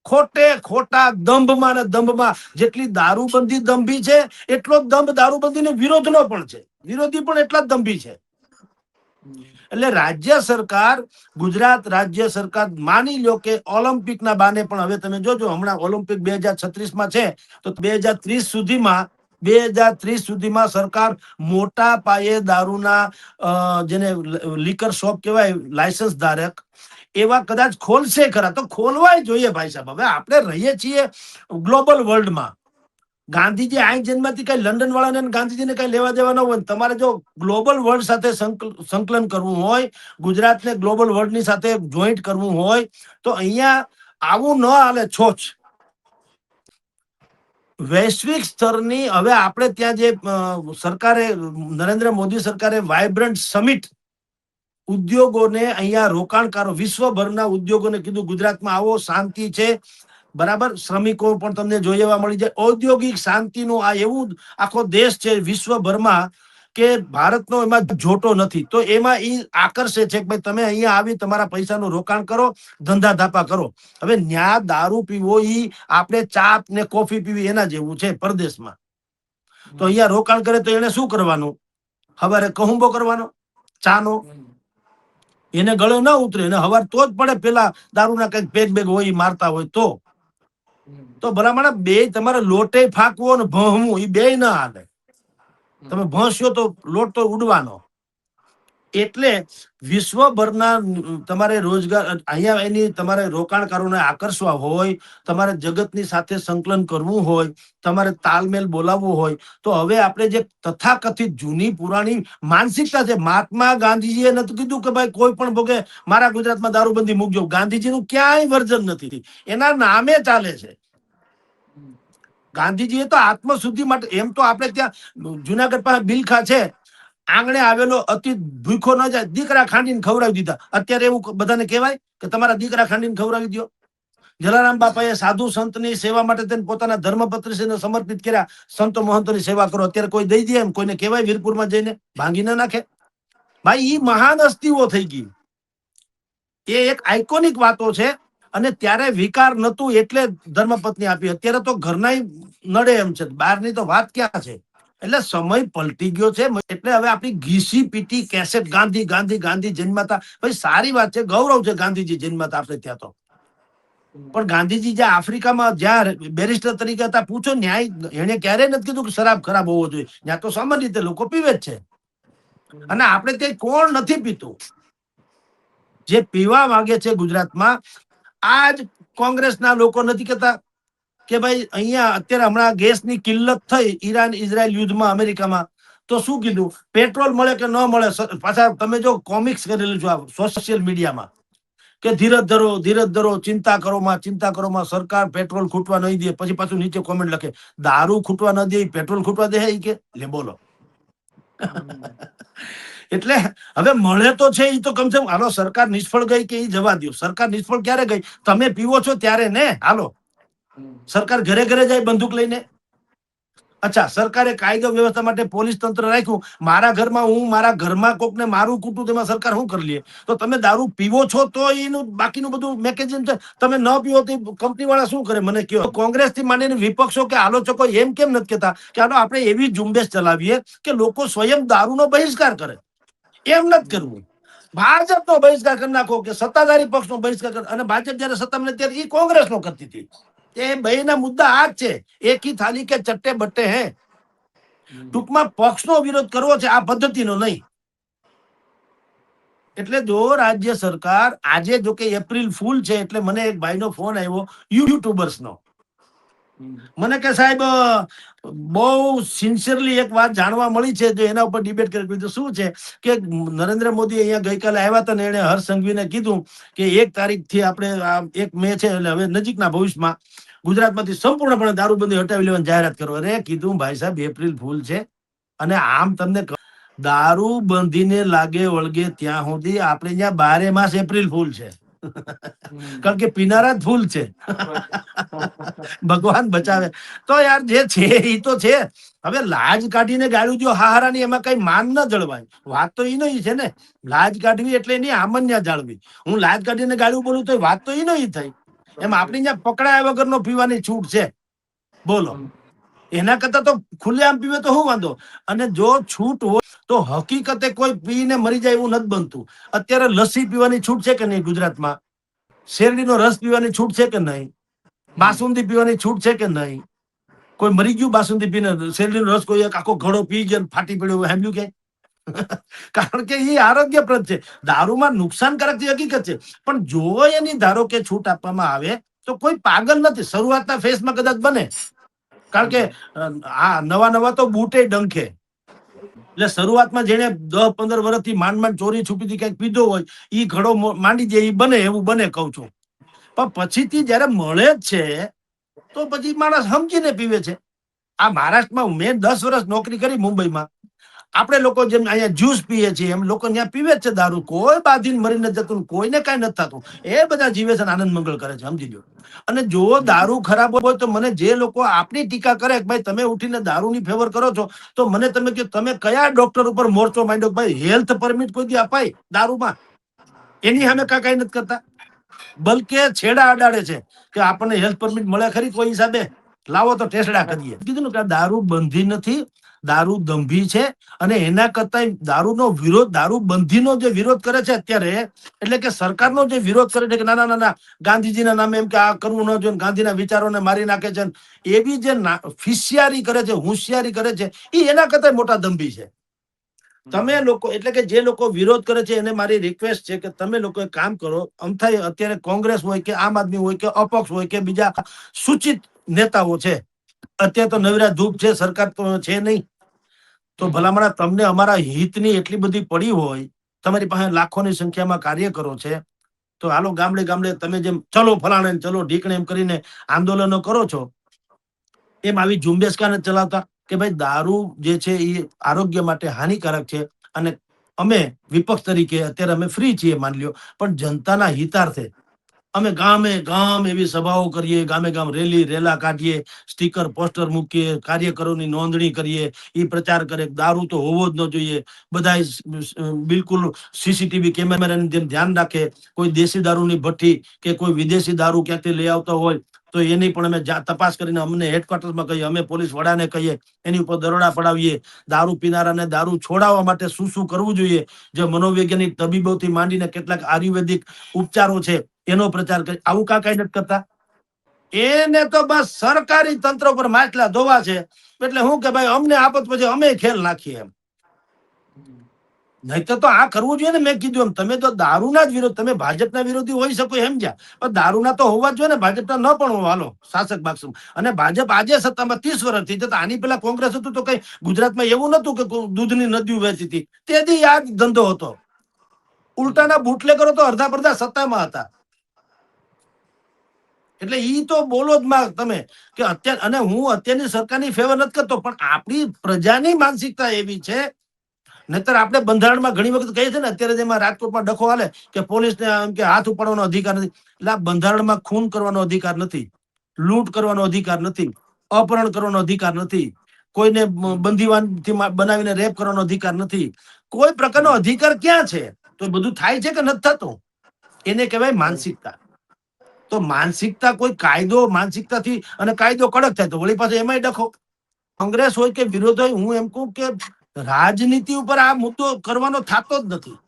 ખોટે ખોટા દંભમાં ને દંભમાં જેટલી દારૂબંધી દંભી છે એટલો જ દંભ દારૂબંધીને વિરોધનો પણ છે. વિરોધી પણ એટલા જ દંભી છે. એટલે રાજ્ય સરકાર, ગુજરાત રાજ્ય સરકાર માની લો કે ઓલિમ્પિકના બાને પણ હવે તમે જોજો, હમણાં ઓલિમ્પિક 2036 છે, તો 2030 સુધીમાં સરકાર મોટા પાયે દારૂના જેને લીકર શોપ કહેવાય, લાયસન્સ ધારક એવા કદાચ ખોલશે ખરા. તો ખોલવાય જોઈએ ભાઈ સાહેબ. હવે આપણે રહીએ છીએ ગ્લોબલ વર્લ્ડમાં. ગાંધીજી આ જન્મથી કઈ લંડન વાળાને ગાંધીજીને કઈ લેવા દેવા ન હોય. તમારે જો ગ્લોબલ વર્લ્ડ સાથે સંકલન કરવું હોય, ગુજરાતને ગ્લોબલ વર્લ્ડની સાથે જોઈન્ટ કરવું હોય, તો અહીંયા આવું ન હાલે. છોછ વૈશ્વિક સ્તરની હવે આપણે ત્યાં જે સરકારે, નરેન્દ્ર મોદી સરકારે વાઇબ્રન્ટ સમિટ ઉદ્યોગોને, અહીંયા રોકાણકારો, વિશ્વભરના ઉદ્યોગોને કીધું ગુજરાતમાં આવો, શાંતિ છે, બરાબર, શ્રમિકો પણ તમને જોઈ એવા મળી જાય. ઔદ્યોગિક શાંતિનું આ એવું આખો દેશ છે વિશ્વભરમાં કે ભારતનો એમાં જોટો નથી. તો એમાં એ આકર્ષે છે કે ભાઈ તમે અહીંયા આવી તમારા પૈસાનું રોકાણ કરો, ધંધા ધાપા કરો. હવે ન્યા દારૂ પીવો ઈ આપણે ચા ને કોફી પીવી એના જેવું છે પરદેશમાં. તો અહીંયા રોકાણ કરે તો એને શું કરવાનું? હવારે કહુંબો કરવાનો ચાનો, એને ગળે ના ઉતરે, એને હવાર તો જ પડે. પેલા દારૂના કઈક પેગ બેગ હોય મારતા હોય તો ભલામણ બે તમારે લોટે ફાંકવો ને ભણવું એ બે ના હાલે. તમે ભણશો તો લોટ તો ઉડવાનો. એટલે વિશ્વભરના તમારે રોજગાર અહીંયા એની તમારે રોકાણકારોને આકર્ષવા હોય, તમારે જગતની સાથે સંકલન કરવું હોય, તમારે તાલમેલ બોલાવવું હોય, તો હવે આપણે જે તથાકથિત જૂની પુરાણી માનસિકતા છે. મહાત્મા ગાંધીજીએ નથી કીધું કે ભાઈ કોઈ પણ ભોગે મારા ગુજરાતમાં દારૂબંધી મૂકજો. ગાંધીજીનું ક્યાંય વર્જન નથી, એના નામે ચાલે છે. ગાંધીજીએ તો આત્મશુદ્ધિ માટે, એમ તો આપણે ત્યાં જુનાગઢ પાસે બિલખા છે, આંગણે આવેલો અતિ ભૂખો ન જાય, દીકરા ખાંડીને ખવડાવી દીધા. અત્યારે એવું બધાને કહેવાય કે તમારા દીકરા ખાંડીને ખવડાવી દો? જલારામ બાપાએ સાધુ સંતની સેવા માટે તેને પોતાના ધર્મપત્રીને સમર્પિત કર્યા. સંતો મહંતોની સેવા કરો. અત્યારે કોઈ દઈ દે એમ કોઈને કહેવાય? વીરપુરમાં જઈને ભાંગી ના નાખે? ભાઈ ઈ મહાન હસ્તીઓ થઈ ગઈ. એ એક આઇકોનિક વાતો છે. અને ત્યારે વિકાર નતું એટલે ધર્મપત્ની આપી. અત્યારે તો ઘરના નડે એમ છે, બહારની તો વાત ક્યાં છે. એટલે સમય પલટી ગયો છે. એટલે હવે આપણી ઘીસી પીટી કેસેટ ગાંધી ગાંધી ગાંધી જન્મતા, ભાઈ સારી વાત છે, ગૌરવ છે ગાંધીજી જન્મતા આપણે ત્યાં. તો પણ ગાંધીજી જ્યાં આફ્રિકામાં જ્યાં બેરિસ્ટર તરીકે હતા, પૂછો ન્યાય એને ક્યારેય નથી કીધું કે શરાબ ખરાબ હોવો જોઈએ. ત્યાં તો સામાન્ય રીતે લોકો પીવે જ છે. અને આપણે ત્યાં કોણ નથી પીતું? જે પીવા માંગે છે ગુજરાતમાં, આજ કોંગ્રેસના લોકો નથી કહેતા કે ભાઈ અહીંયા અત્યારે હમણાં ગેસની કિલ્લત થઈ ઈરાન ઇઝરાયલ યુદ્ધમાં અમેરિકામાં, તો શું કીધું? પેટ્રોલ મળે કે ન મળે, પાછા તમે જો કોમિક્સ કરેલું છે સોશિયલ મીડિયામાં કે ધીરજ ધરો, ધીરજ ધરો, ચિંતા કરોમાં સરકાર પેટ્રોલ ખૂટવા નહીં દે. પછી પાછું નીચે કોમેન્ટ લખે દારૂ ખૂટવા ન દે, પેટ્રોલ ખૂટવા દે કે લે બોલો. એટલે હવે મળે તો છે એ તો કમસે કમ હાલો. સરકાર નિષ્ફળ ગઈ કે એ જવા દો. સરકાર નિષ્ફળ ક્યારે ગઈ? તમે પીવો છો ત્યારે ને. હાલો, સરકાર ઘરે ઘરે જાય બંદૂક લઈને. અચ્છા, સરકારે કાયદો વ્યવસ્થા માટે પોલીસ તંત્ર રાખ્યું. મારા ઘરમાં હું મારા ઘરમાં કોકને મારું કૂટું, તેમાં સરકાર શું કરી લે? તો તમે દારૂ પીવો છો તો એનું બાકીનું બધું મેકેનિઝમ છે. તમે ન પીવો તો કંપની વાળા શું કરે મને કહો? કોંગ્રેસ થી માંડીને વિપક્ષો કે આલોચકો એમ કેમ નથી કહેતા કે આનો આપણે એવી ઝુંબેશ ચલાવીએ કે લોકો સ્વયં દારૂનો બહિષ્કાર કરે? એમ નથી કરવું. ભાજપનો બહિષ્કાર કરી નાખો કે સત્તાધારી પક્ષનો બહિષ્કાર કરે. અને ભાજપ જયારે સત્તામાં ત્યારે એ કોંગ્રેસનો કરતી હતી. એ બેના મુદ્દા આ જ છે. એક ही थाली के चट्टे बट्टे हैं. ટૂંકમાં પક્ષનો વિરોધ કરવો છે, આ પદ્ધતિનો નહીં. એટલે જો રાજ્ય સરકાર આજે, જો કે એપ્રિલ ફૂલ છે, એટલે મને એક ભાઈનો ફોન આવ્યો યુટ્યુબર્સનો. મને કે સાહેબ બહુ સિન્સિયરલી એક વાત જાણવા મળી છે, જો એના ઉપર ડિબેટ કરી. તો શું છે કે નરેન્દ્ર મોદી અહીંયા ગઈકાલે આવ્યા હતા ને એને હર્ષ સંઘવીને કીધું કે 1 તારીખથી આપણે 1 મે છે, એટલે હવે નજીકના ભવિષ્યમાં ગુજરાતમાંથી સંપૂર્ણપણે દારૂબંધી હટાવી લેવાની જાહેરાત કરો. અરે કીધું ભાઈ સાહેબ એપ્રિલ ફૂલ છે, અને આમ તમને દારૂબંધીને લાગે વળગે ત્યાં સુધી આપણે ત્યાં 12 માસ એપ્રિલ ફૂલ છે. કારણ કે પીનારા જ ફૂલ છે. ભગવાન બચાવે. તો યાર જે છે એ તો છે. હવે લાજ કાઢીને ગાળું દો હાહારાની, એમાં કઈ માન ન જળવાય. વાત તો ઈ નહીં છે ને. લાજ કાઢવી એટલે એની આમન્યા જાળવી. હું લાજ કાઢીને ગાળું બોલું તો વાત તો ઈ નહીં થઈ. એમ આપણી ત્યાં પકડાયા વગરનો પીવાની છૂટ છે, બોલો. એના કરતા તો ખુલ્લેઆમ પીવે તો શું વાંધો? અને જો છૂટ હોય તો હકીકતે કોઈ પીને મરી જાય એવું નથી બનતું. અત્યારે લસ્સી પીવાની છૂટ છે કે નહીં ગુજરાતમાં? શેરડીનો રસ પીવાની છૂટ છે કે નહીં? બાસુંદી પીવાની છૂટ છે કે નહીં? કોઈ મરી ગયું બાસુંદી પીને? શેરડીનો રસ કોઈ એક આખો ઘડો પી ગયો ફાટી પડ્યો સાંભળ્યું કે? કારણ કે એ આરોગ્યપ્રદ છે. દારૂમાં નુકસાનકારક છે હકીકત છે, પણ જો એની ધારો કે છૂટ આપવામાં આવે તો કોઈ પાગલ નથી. શરૂઆતના ફેસમાં કદાચ બને, કારણ કે આ નવા નવા તો બૂટે ડંખે. એટલે શરૂઆતમાં જેને 10-15 વર્ષથી માંડ ચોરી છુપીથી કઈક પીધો હોય ઈ ઘડો માંડી દે, ઈ બને એવું બને કઉ છું. પણ પછીથી જયારે મળે જ છે તો પછી માણસ સમજીને પીવે છે. આ મહારાષ્ટ્રમાં મેં 10 વર્ષ નોકરી કરી મુંબઈમાં. આપણે લોકો જેમ અહીંયા જ્યુસ પીએ છીએ એમ લોકો ત્યાં પીવે જ છે દારૂ. કોઈ બાધીને મરીને જતું, કોઈને કઈ નથી થતું. એ બધા જીવે છે, આનંદ મંગળ કરે છે, સમજી લો. અને જો દારૂ ખરાબ હોય તો મને જે લોકો આપની ટીકા કરે કે ભાઈ તમે ઉઠીને દારૂની ફેવર કરો છો, તો મને તમે કે તમે કયા ડોક્ટર ઉપર મોરચો માંડ્યો? ભાઈ હેલ્થ પરમિટ કોઈ દી અપાય દારૂમાં? એની સામે કઈ નથી કરતા, બલકે છેડા અડાડે છે કે આપણને હેલ્થ પરમિટ મળે ખરી કોઈ હિસાબે? લાવો તો ટેસડા કરીએ. કીધું ને કે દારૂ બંધી નથી, દારૂ દંભી છે. અને એના કરતા દારૂનો વિરોધ, દારૂ બંધીનો જે વિરોધ કરે છે અત્યારે, એટલે કે સરકારનો જે વિરોધ કરે છે કે ના ના ના ગાંધીજીના નામે એમ કે આ કરવું ન જોઈએ, ગાંધીના વિચારોને મારી નાખે છે, એવી જે ફિસિયારી કરે છે, હોશિયારી કરે છે, એ એના કરતા મોટા દંભી છે. તમે લોકો, એટલે કે જે લોકો વિરોધ કરે છે એને મારી રિક્વેસ્ટ છે કે તમે લોકો કામ કરો. અમથાય અત્યારે કોંગ્રેસ હોય કે આમ આદમી હોય કે અપક્ષ હોય કે બીજા સૂચિત નેતાઓ છે, અત્યારે તો નવીરા ધૂપ છે, સરકાર તો છે નહીં, તો ભલામણા તમને અમારા હિતની એટલી બધી પડી હોય, તમારી પાસે લાખોની સંખ્યામાં કાર્યકરો છે, તો હાલો ગામડે ગામડે તમે જેમ ચલો ફલાણે ચલો ઢીકણે એમ કરીને આંદોલનો કરો છો, એમ આવી ઝુંબેશ કાને ચલાવતા કે ભાઈ દારૂ જે છે એ આરોગ્ય માટે હાનિકારક છે. અને અમે વિપક્ષ તરીકે અત્યારે અમે ફ્રી છીએ માની લ્યો, પણ જનતાના હિતાર્થે અમે ગામે ગામ એવી સભાઓ કરીએ, ગામે ગામ રેલી રેલા કાઢીએ, સ્ટીકર પોસ્ટર મૂકીએ, કાર્યકરોની નોંધણી કરીએ, એ પ્રચાર કરે દારૂ તો હોવો જ ન જોઈએ, બધા બિલકુલ સીસીટીવી કેમેરાની જેમ ધ્યાન રાખે. કોઈ દેશી દારૂની ભઠ્ઠી કે કોઈ વિદેશી દારૂ ક્યાંથી લઈ આવતો હોય તો એની પણ અમે તપાસ કરીને અમને હેડક્વાર્ટરમાં કહીએ, અમે પોલીસ વડાને કહીએ, એની ઉપર દરોડા પડાવીએ. દારૂ પીનારાને દારૂ છોડાવવા માટે શું શું કરવું જોઈએ, જે મનોવૈજ્ઞાનિક તબીબોથી માંડીને કેટલાક આયુર્વેદિક ઉપચારો છે એનો પ્રચાર કરી. આવું કઈ નથી કરતા. એને તો બસ સરકારી તંત્ર પર માટલા ધોવા છે, એટલે હું કે ભાઈ અમને આપત પછી અમે ખેલ નાખીએ એમ. નહીતર તો આ કરવું જોઈએ ને. મેં કીધું એમ, તમે તો દારૂના જ વિરોધ, તમે ભાજપના વિરોધી હોઈ શકો એમ જ્યાં, પણ દારૂના તો હોવા જ જોઈએ ને, ભાજપના ન પણ હોવા. હાલો શાસક બાક્ષ. અને ભાજપ આજે સત્તામાં 30 વર્ષથી, તો આની પેલા કોંગ્રેસ હતું તો કઈ ગુજરાતમાં એવું નતું કે દૂધની નદીઓ વહેતી હતી, તેથી આ ધંધો હતો. ઉલટાના બુટલેગરો તો અડધા પડધા સત્તામાં હતા. એટલે ઈ તો બોલો જ માં તમે કે અત્યારે, અને હું અત્યારની સરકારની ફેવર નથી કરતો, પણ આપણી પ્રજાની માનસિકતા એવી છે. નહીતર આપણે બંધારણમાં ઘણી વખત કહીએ છીએ ને, અત્યારે જેમાં રાજકોટમાં ડખો હાલે કે પોલીસને એમ કે હાથ ઉપાડવાનો અધિકાર નથી, એટલે બંધારણમાં ખૂન કરવાનો અધિકાર નથી, લૂંટ કરવાનો અધિકાર નથી, અપહરણ કરવાનો અધિકાર નથી, કોઈને બંદીવાનથી બનાવીને રેપ કરવાનો અધિકાર નથી. કોઈ પ્રકારનો અધિકાર ક્યાં છે? તો બધું થાય છે કે નથી થતું? એને કહેવાય માનસિકતા. તો માનસિકતા કોઈ કાયદો માનસિકતાથી, અને કાયદો કડક થાય તો વળી પાસે એમાંય ડખો. કોંગ્રેસ હોય કે વિરોધ હોય, હું એમ કહું કે રાજનીતિ ઉપર આ મુદ્દો કરવાનો થતો જ નથી.